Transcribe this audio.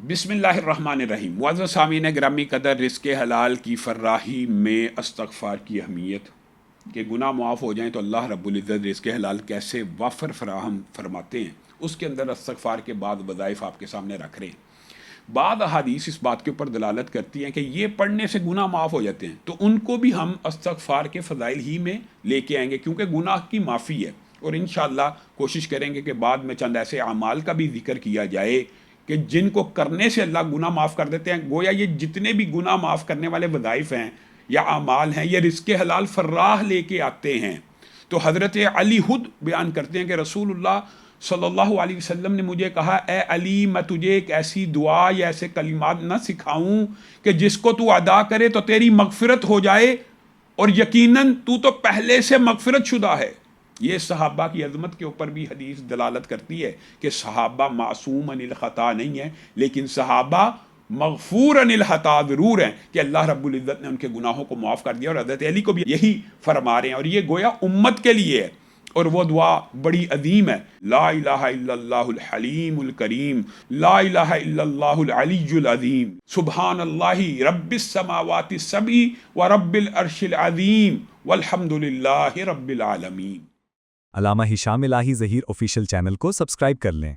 بسم اللہ الرحمن الرحیم۔ معزز سامعین گرامی قدر، رزق حلال کی فراہی میں استغفار کی اہمیت کہ گناہ معاف ہو جائیں تو اللہ رب العزت رزق حلال کیسے وافر فراہم فرماتے ہیں، اس کے اندر استغفار کے بعد وظائف آپ کے سامنے رکھ رہے ہیں۔ بعض احادیث اس بات کے اوپر دلالت کرتی ہیں کہ یہ پڑھنے سے گناہ معاف ہو جاتے ہیں، تو ان کو بھی ہم استغفار کے فضائل ہی میں لے کے آئیں گے، کیونکہ گناہ کی معافی ہے۔ اور انشاءاللہ کوشش کریں گے کہ بعد میں چند ایسے اعمال کا بھی ذکر کیا جائے کہ جن کو کرنے سے اللہ گناہ معاف کر دیتے ہیں۔ گویا یہ جتنے بھی گناہ معاف کرنے والے وظائف ہیں یا اعمال ہیں، یہ رزق حلال فراہ لے کے آتے ہیں۔ تو حضرت علی خود بیان کرتے ہیں کہ رسول اللہ صلی اللہ علیہ وسلم نے مجھے کہا، اے علی، میں تجھے ایک ایسی دعا یا ایسے کلمات نہ سکھاؤں کہ جس کو تو ادا کرے تو تیری مغفرت ہو جائے، اور یقیناً تو پہلے سے مغفرت شدہ ہے۔ یہ صحابہ کی عظمت کے اوپر بھی حدیث دلالت کرتی ہے کہ صحابہ معصوم عن الخطا نہیں ہیں، لیکن صحابہ مغفور عن الخطا ضرور ہیں کہ اللہ رب العزت نے ان کے گناہوں کو معاف کر دیا، اور حضرت علی کو بھی یہی فرما رہے ہیں، اور یہ گویا امت کے لیے ہے۔ اور وہ دعا بڑی عظیم ہے، لا الہ الا اللہ الحلیم الکریم، لا الہ الا اللہ العلی العظیم، سبحان اللہ رب السماوات السبع و رب العرش العظیم والحمد للہ رب العالمین۔ علامہ ہشام الہی ظہیر آفیشیل چینل کو سبسکرائب کر لیں۔